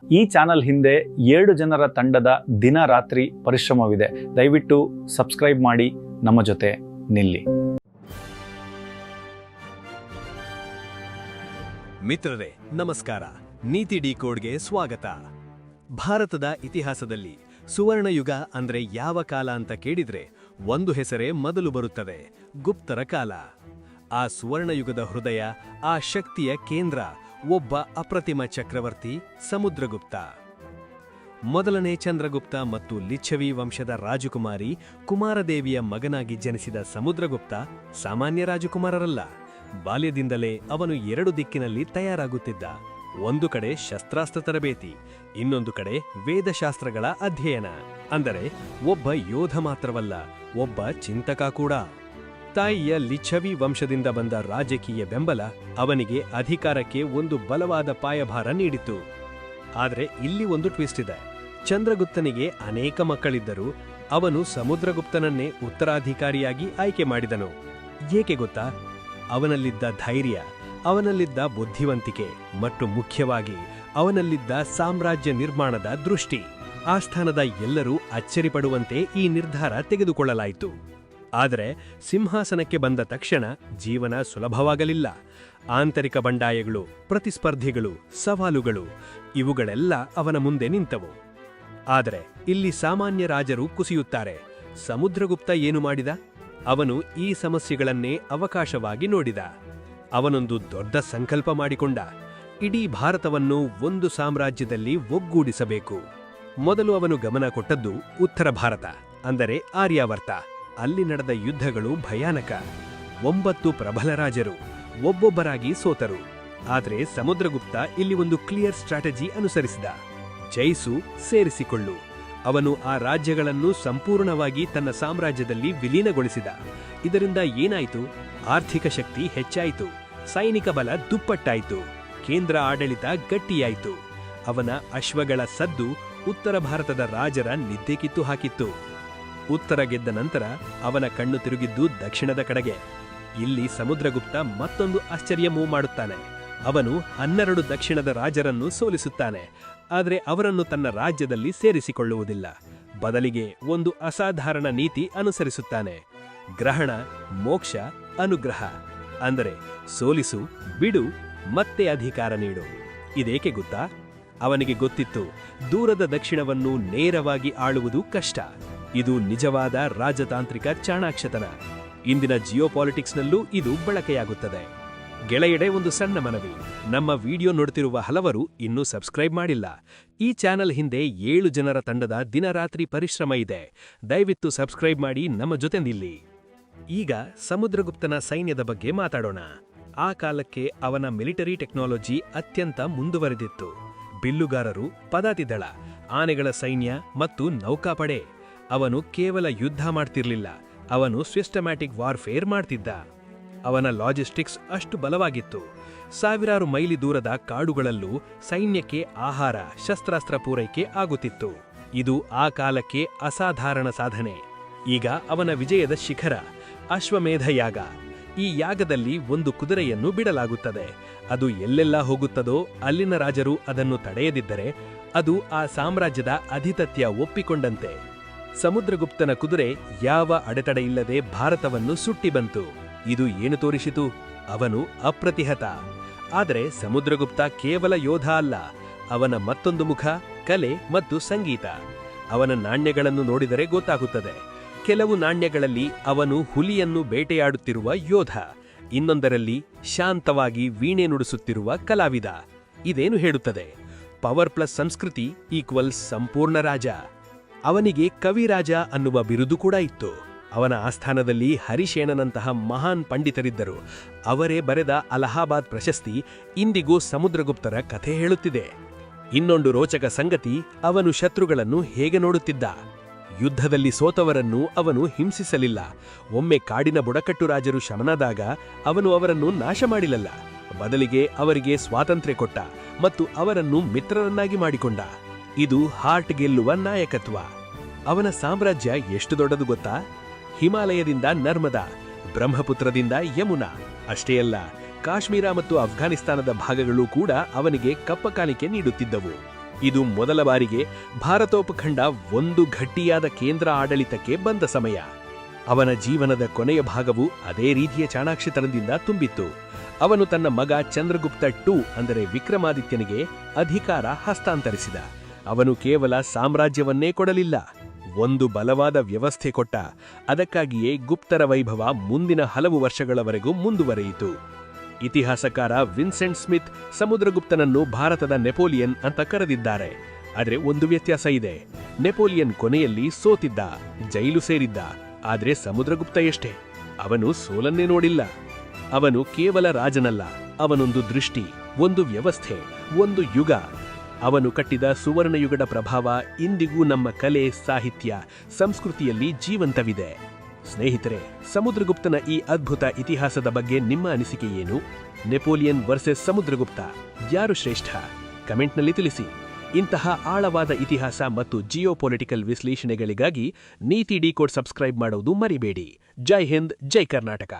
ಈ ಚಾನಲ್ ಹಿಂದೆ 7 ಜನರ ತಂಡದ ದಿನ ರಾತ್ರಿ ಪರಿಶ್ರಮವಿದೆ. ದಯವಿಟ್ಟು ಸಬ್ಸ್ಕ್ರೈಬ್ ಮಾಡಿ, ನಮ್ಮ ಜೊತೆ ನಿಲ್ಲಿ. ಮಿತ್ರರೇ ನಮಸ್ಕಾರ. ನೀತಿ ಡಿಕೋಡ್ಗೆ ಸ್ವಾಗತ. ಭಾರತದ ಇತಿಹಾಸದಲ್ಲಿ ಸುವರ್ಣಯುಗ ಅಂದ್ರೆ ಯಾವ ಕಾಲ ಅಂತ ಕೇಳಿದ್ರೆ ಒಂದು ಹೆಸರೇ ಮೊದಲು ಬರುತ್ತದೆ: ಗುಪ್ತರ ಕಾಲ. ಆ ಸುವರ್ಣಯುಗದ ಹೃದಯ, ಆ ಶಕ್ತಿಯ ಕೇಂದ್ರ ಒಬ್ಬ ಅಪ್ರತಿಮ ಚಕ್ರವರ್ತಿ ಸಮುದ್ರಗುಪ್ತ. ಮೊದಲನೇ ಚಂದ್ರಗುಪ್ತ ಮತ್ತು ಲಿಚ್ಛವಿ ವಂಶದ ರಾಜಕುಮಾರಿ ಕುಮಾರದೇವಿಯ ಮಗನಾಗಿ ಜನಿಸಿದ ಸಮುದ್ರಗುಪ್ತ ಸಾಮಾನ್ಯ ರಾಜಕುಮಾರರಲ್ಲ. ಬಾಲ್ಯದಿಂದಲೇ ಅವನು 2 ದಿಕ್ಕಿನಲ್ಲಿ ತಯಾರಾಗುತ್ತಿದ್ದ. ಒಂದು ಕಡೆ ಶಸ್ತ್ರಾಸ್ತ್ರ ತರಬೇತಿ, ಇನ್ನೊಂದು ಕಡೆ ವೇದಶಾಸ್ತ್ರಗಳ ಅಧ್ಯಯನ. ಅಂದರೆ ಒಬ್ಬ ಯೋಧ ಮಾತ್ರವಲ್ಲ, ಒಬ್ಬ ಚಿಂತಕ ಕೂಡ. ತಾಯಿಯ ಲಿಚ್ಛವಿ ವಂಶದಿಂದ ಬಂದ ರಾಜಕೀಯ ಬೆಂಬಲ ಅವನಿಗೆ ಅಧಿಕಾರಕ್ಕೆ ಒಂದು ಬಲವಾದ ಪಾಯಭಾರ ನೀಡಿತು. ಆದರೆ ಇಲ್ಲಿ ಒಂದು ಟ್ವಿಸ್ಟ್ ಇದೆ. ಚಂದ್ರಗುಪ್ತನಿಗೆ ಅನೇಕ ಮಕ್ಕಳಿದ್ದರೂ ಅವನು ಸಮುದ್ರಗುಪ್ತನನ್ನೇ ಉತ್ತರಾಧಿಕಾರಿಯಾಗಿ ಆಯ್ಕೆ ಮಾಡಿದನು. ಏಕೆ ಗೊತ್ತಾ? ಅವನಲ್ಲಿದ್ದ ಧೈರ್ಯ, ಅವನಲ್ಲಿದ್ದ ಬುದ್ಧಿವಂತಿಕೆ ಮತ್ತು ಮುಖ್ಯವಾಗಿ ಅವನಲ್ಲಿದ್ದ ಸಾಮ್ರಾಜ್ಯ ನಿರ್ಮಾಣದ ದೃಷ್ಟಿ. ಆಸ್ಥಾನದ ಎಲ್ಲರೂ ಅಚ್ಚರಿಪಡುವಂತೆ ಈ ನಿರ್ಧಾರ ತೆಗೆದುಕೊಳ್ಳಲಾಯಿತು. ಆದರೆ ಸಿಂಹಾಸನಕ್ಕೆ ಬಂದ ತಕ್ಷಣ ಜೀವನ ಸುಲಭವಾಗಲಿಲ್ಲ. ಆಂತರಿಕ ಬಂಡಾಯಗಳು, ಪ್ರತಿಸ್ಪರ್ಧಿಗಳು, ಸವಾಲುಗಳು ಇವುಗಳೆಲ್ಲ ಅವನ ಮುಂದೆ ನಿಂತವು. ಆದರೆ ಇಲ್ಲಿ ಸಾಮಾನ್ಯ ರಾಜರು ಕುಸಿಯುತ್ತಾರೆ. ಸಮುದ್ರಗುಪ್ತ ಏನು ಮಾಡಿದ? ಅವನು ಈ ಸಮಸ್ಯೆಗಳನ್ನೇ ಅವಕಾಶವಾಗಿ ನೋಡಿದ. ಅವನೊಂದು ದೊಡ್ಡ ಸಂಕಲ್ಪ ಮಾಡಿಕೊಂಡ. ಇಡೀ ಭಾರತವನ್ನು ಒಂದು ಸಾಮ್ರಾಜ್ಯದಲ್ಲಿ ಒಗ್ಗೂಡಿಸಬೇಕು. ಮೊದಲು ಅವನು ಗಮನ ಕೊಟ್ಟದ್ದು ಉತ್ತರ ಭಾರತ, ಅಂದರೆ ಆರ್ಯಾವರ್ತ. ಅಲ್ಲಿ ನಡೆದ ಯುದ್ಧಗಳು ಭಯಾನಕ. 9 ಪ್ರಬಲ ರಾಜರು ಒಬ್ಬೊಬ್ಬರಾಗಿ ಸೋತರು. ಆದರೆ ಸಮುದ್ರಗುಪ್ತ ಇಲ್ಲಿ ಒಂದು ಕ್ಲಿಯರ್ ಸ್ಟ್ರಾಟಜಿ ಅನುಸರಿಸಿದ: ಜಯಿಸು, ಸೇರಿಸಿಕೊಳ್ಳು. ಅವನು ಆ ರಾಜ್ಯಗಳನ್ನು ಸಂಪೂರ್ಣವಾಗಿ ತನ್ನ ಸಾಮ್ರಾಜ್ಯದಲ್ಲಿ ವಿಲೀನಗೊಳಿಸಿದ. ಇದರಿಂದ ಏನಾಯಿತು? ಆರ್ಥಿಕ ಶಕ್ತಿ ಹೆಚ್ಚಾಯಿತು, ಸೈನಿಕ ಬಲ ದುಪ್ಪಟ್ಟಾಯಿತು, ಕೇಂದ್ರ ಆಡಳಿತ ಗಟ್ಟಿಯಾಯಿತು. ಅವನ ಅಶ್ವಗಳ ಸದ್ದು ಉತ್ತರ ಭಾರತದ ರಾಜರ ನಿದ್ದೆ ಕಿತ್ತು ಹಾಕಿತ್ತು. ಉತ್ತರ ಗೆದ್ದ ನಂತರ ಅವನ ಕಣ್ಣು ತಿರುಗಿದ್ದು ದಕ್ಷಿಣದ ಕಡೆಗೆ. ಇಲ್ಲಿ ಸಮುದ್ರಗುಪ್ತ ಮತ್ತೊಂದು ಆಶ್ಚರ್ಯ ಮೂವ್ ಮಾಡುತ್ತಾನೆ. ಅವನು 12 ದಕ್ಷಿಣದ ರಾಜರನ್ನು ಸೋಲಿಸುತ್ತಾನೆ. ಆದರೆ ಅವರನ್ನು ತನ್ನ ರಾಜ್ಯದಲ್ಲಿ ಸೇರಿಸಿಕೊಳ್ಳುವುದಿಲ್ಲ. ಬದಲಿಗೆ ಒಂದು ಅಸಾಧಾರಣ ನೀತಿ ಅನುಸರಿಸುತ್ತಾನೆ: ಗ್ರಹಣ, ಮೋಕ್ಷ, ಅನುಗ್ರಹ. ಅಂದರೆ ಸೋಲಿಸು, ಬಿಡು, ಮತ್ತೆ ಅಧಿಕಾರ ನೀಡು. ಇದೇಕೆ ಗೊತ್ತಾ? ಅವನಿಗೆ ಗೊತ್ತಿತ್ತು, ದೂರದ ದಕ್ಷಿಣವನ್ನು ನೇರವಾಗಿ ಆಳುವುದು ಕಷ್ಟ. ಇದು ನಿಜವಾದ ರಾಜತಾಂತ್ರಿಕ ಚಾಣಾಕ್ಷತನ. ಇಂದಿನ ಜಿಯೋಪಾಲಿಟಿಕ್ಸ್ನಲ್ಲೂ ಇದು ಬಳಕೆಯಾಗುತ್ತದೆ. ಗೆಳೆಯಡೆ ಒಂದು ಸಣ್ಣ ಮನವಿ: ನಮ್ಮ ವಿಡಿಯೋ ನೋಡುತ್ತಿರುವ ಹಲವರು ಇನ್ನೂ ಸಬ್ಸ್ಕ್ರೈಬ್ ಮಾಡಿಲ್ಲ. ಈ ಚಾನೆಲ್ ಹಿಂದೆ 7 ಜನರ ತಂಡದ ದಿನರಾತ್ರಿ ಪರಿಶ್ರಮ ಇದೆ. ದಯವಿಟ್ಟು ಸಬ್ಸ್ಕ್ರೈಬ್ ಮಾಡಿ, ನಮ್ಮ ಜೊತೆ ನಿಲ್ಲಿ. ಈಗ ಸಮುದ್ರಗುಪ್ತನ ಸೈನ್ಯದ ಬಗ್ಗೆ ಮಾತಾಡೋಣ. ಆ ಕಾಲಕ್ಕೆ ಅವನ ಮಿಲಿಟರಿ ಟೆಕ್ನಾಲಜಿ ಅತ್ಯಂತ ಮುಂದುವರೆದಿತ್ತು. ಬಿಲ್ಲುಗಾರರು, ಪದಾತಿದಳ, ಆನೆಗಳ ಸೈನ್ಯ ಮತ್ತು ನೌಕಾಪಡೆ. ಅವನು ಕೇವಲ ಯುದ್ಧ ಮಾಡ್ತಿರ್ಲಿಲ್ಲ, ಅವನು ಸಿಸ್ಟಮ್ಯಾಟಿಕ್ ವಾರ್ಫೇರ್ ಮಾಡ್ತಿದ್ದ. ಅವನ ಲಾಜಿಸ್ಟಿಕ್ಸ್ ಅಷ್ಟು ಬಲವಾಗಿತ್ತು. ಸಾವಿರಾರು ಮೈಲಿ ದೂರದ ಕಾಡುಗಳಲ್ಲೂ ಸೈನ್ಯಕ್ಕೆ ಆಹಾರ, ಶಸ್ತ್ರಾಸ್ತ್ರ ಪೂರೈಕೆ ಆಗುತ್ತಿತ್ತು. ಇದು ಆ ಕಾಲಕ್ಕೆ ಅಸಾಧಾರಣ ಸಾಧನೆ. ಈಗ ಅವನ ವಿಜಯದ ಶಿಖರ ಅಶ್ವಮೇಧ ಯಾಗ. ಈ ಯಾಗದಲ್ಲಿ ಒಂದು ಕುದುರೆಯನ್ನು ಬಿಡಲಾಗುತ್ತದೆ. ಅದು ಎಲ್ಲೆಲ್ಲ ಹೋಗುತ್ತದೋ ಅಲ್ಲಿನ ರಾಜರು ಅದನ್ನು ತಡೆಯದಿದ್ದರೆ ಅದು ಆ ಸಾಮ್ರಾಜ್ಯದ ಅಧಿಪತ್ಯ ಒಪ್ಪಿಕೊಂಡಂತೆ. ಸಮುದ್ರಗುಪ್ತನ ಕುದುರೆ ಯಾವ ಅಡೆತಡೆಯಿಲ್ಲದೆ ಭಾರತವನ್ನು ಸುಟ್ಟಿ ಬಂತು. ಇದು ಏನು ತೋರಿಸಿತು? ಅವನು ಅಪ್ರತಿಹತ. ಆದರೆ ಸಮುದ್ರಗುಪ್ತ ಕೇವಲ ಯೋಧ ಅಲ್ಲ, ಅವನ ಮತ್ತೊಂದು ಮುಖ ಕಲೆ ಮತ್ತು ಸಂಗೀತ. ಅವನ ನಾಣ್ಯಗಳನ್ನು ನೋಡಿದರೆ ಗೊತ್ತಾಗುತ್ತದೆ. ಕೆಲವು ನಾಣ್ಯಗಳಲ್ಲಿ ಅವನು ಹುಲಿಯನ್ನು ಬೇಟೆಯಾಡುತ್ತಿರುವ ಯೋಧ, ಇನ್ನೊಂದರಲ್ಲಿ ಶಾಂತವಾಗಿ ವೀಣೆ ನುಡಿಸುತ್ತಿರುವ ಕಲಾವಿದ. ಇದೇನು ಹೇಳುತ್ತದೆ? ಪವರ್ ಪ್ಲಸ್ ಸಂಸ್ಕೃತಿ ಈಕ್ವಲ್ಸ್ ಸಂಪೂರ್ಣ ರಾಜ. ಅವನಿಗೆ ಕವಿರಾಜ ಅನ್ನುವ ಬಿರುದು ಕೂಡ ಇತ್ತು. ಅವನ ಆಸ್ಥಾನದಲ್ಲಿ ಹರಿಶೇನನಂತಹ ಮಹಾನ್ ಪಂಡಿತರಿದ್ದರು. ಅವರೇ ಬರೆದ ಅಲಹಾಬಾದ್ ಪ್ರಶಸ್ತಿ ಇಂದಿಗೂ ಸಮುದ್ರಗುಪ್ತರ ಕಥೆ ಹೇಳುತ್ತಿದೆ. ಇನ್ನೊಂದು ರೋಚಕ ಸಂಗತಿ, ಅವನು ಶತ್ರುಗಳನ್ನು ಹೇಗೆ ನೋಡುತ್ತಿದ್ದ. ಯುದ್ಧದಲ್ಲಿ ಸೋತವರನ್ನು ಅವನು ಹಿಂಸಿಸಲಿಲ್ಲ. ಒಮ್ಮೆ ಕಾಡಿನ ಬುಡಕಟ್ಟು ರಾಜರು ಶಮನಾದಾಗ ಅವನು ಅವರನ್ನು ನಾಶ ಮಾಡಿಲ್ಲಲ್ಲ, ಬದಲಿಗೆ ಅವರಿಗೆ ಸ್ವಾತಂತ್ರ್ಯ ಕೊಟ್ಟ ಮತ್ತು ಅವರನ್ನು ಮಿತ್ರರನ್ನಾಗಿ ಮಾಡಿಕೊಂಡ. ಇದು ಹಾರ್ಟ್ ಗೆಲ್ಲುವ ನಾಯಕತ್ವ. ಅವನ ಸಾಮ್ರಾಜ್ಯ ಎಷ್ಟು ದೊಡ್ಡದು ಗೊತ್ತಾ? ಹಿಮಾಲಯದಿಂದ ನರ್ಮದಾ, ಬ್ರಹ್ಮಪುತ್ರದಿಂದ ಯಮುನಾ. ಅಷ್ಟೇ ಅಲ್ಲ, ಕಾಶ್ಮೀರ ಮತ್ತು ಅಫ್ಘಾನಿಸ್ತಾನದ ಭಾಗಗಳು ಕೂಡ ಅವನಿಗೆ ಕಪ್ಪಕಾಣಿಕೆ ನೀಡುತ್ತಿದ್ದವು. ಇದು ಮೊದಲ ಬಾರಿಗೆ ಭಾರತೋಪಖಂಡ ಒಂದು ಗಟ್ಟಿಯಾದ ಕೇಂದ್ರ ಆಡಳಿತಕ್ಕೆ ಬಂದ ಸಮಯ. ಅವನ ಜೀವನದ ಕೊನೆಯ ಭಾಗವು ಅದೇ ರೀತಿಯ ಚಾಣಾಕ್ಷತನದಿಂದ ತುಂಬಿತ್ತು. ಅವನು ತನ್ನ ಮಗ ಚಂದ್ರಗುಪ್ತ II ಅಂದರೆ ವಿಕ್ರಮಾದಿತ್ಯನಿಗೆ ಅಧಿಕಾರ ಹಸ್ತಾಂತರಿಸಿದ. ಅವನು ಕೇವಲ ಸಾಮ್ರಾಜ್ಯವನ್ನೇ ಕೊಡಲಿಲ್ಲ, ಒಂದು ಬಲವಾದ ವ್ಯವಸ್ಥೆ ಕೊಟ್ಟ. ಅದಕ್ಕಾಗಿಯೇ ಗುಪ್ತರ ವೈಭವ ಮುಂದಿನ ಹಲವು ವರ್ಷಗಳವರೆಗೂ ಮುಂದುವರೆಯಿತು. ಇತಿಹಾಸಕಾರ ವಿನ್ಸೆಂಟ್ ಸ್ಮಿತ್ ಸಮುದ್ರಗುಪ್ತನನ್ನು ಭಾರತದ ನೆಪೋಲಿಯನ್ ಅಂತ ಕರೆದಿದ್ದಾರೆ. ಆದರೆ ಒಂದು ವ್ಯತ್ಯಾಸ ಇದೆ. ನೆಪೋಲಿಯನ್ ಕೊನೆಯಲ್ಲಿ ಸೋತಿದ್ದ, ಜೈಲು ಸೇರಿದ್ದ. ಆದರೆ ಸಮುದ್ರಗುಪ್ತ ಎಷ್ಟೇ, ಅವನು ಸೋಲನ್ನೇ ನೋಡಿಲ್ಲ. ಅವನು ಕೇವಲ ರಾಜನಲ್ಲ, ಅವನೊಂದು ದೃಷ್ಟಿ, ಒಂದು ವ್ಯವಸ್ಥೆ, ಒಂದು ಯುಗ. ಅವನು ಕಟ್ಟಿದ ಸುವರ್ಣಯುಗದ ಪ್ರಭಾವ ಇಂದಿಗೂ ನಮ್ಮ ಕಲೆ, ಸಾಹಿತ್ಯ, ಸಂಸ್ಕೃತಿಯಲ್ಲಿ ಜೀವಂತವಿದೆ. ಸ್ನೇಹಿತರೆ, ಸಮುದ್ರಗುಪ್ತನ ಈ ಅದ್ಭುತ ಇತಿಹಾಸದ ಬಗ್ಗೆ ನಿಮ್ಮ ಅನಿಸಿಕೆ ಏನು? ನೆಪೋಲಿಯನ್ ವರ್ಸಸ್ ಸಮುದ್ರಗುಪ್ತ ಯಾರು ಶ್ರೇಷ್ಠ? ಕಮೆಂಟ್ನಲ್ಲಿ ತಿಳಿಸಿ. ಇಂತಹ ಆಳವಾದ ಇತಿಹಾಸ ಮತ್ತು ಜಿಯೋಪೊಲಿಟಿಕಲ್ ವಿಶ್ಲೇಷಣೆಗಳಿಗಾಗಿ ನೀತಿ ಡಿಕೋಡ್ ಸಬ್ಸ್ಕ್ರೈಬ್ ಮಾಡೋದು ಮರಿಬೇಡಿ. ಜೈ ಹಿಂದ್, ಜೈ ಕರ್ನಾಟಕ.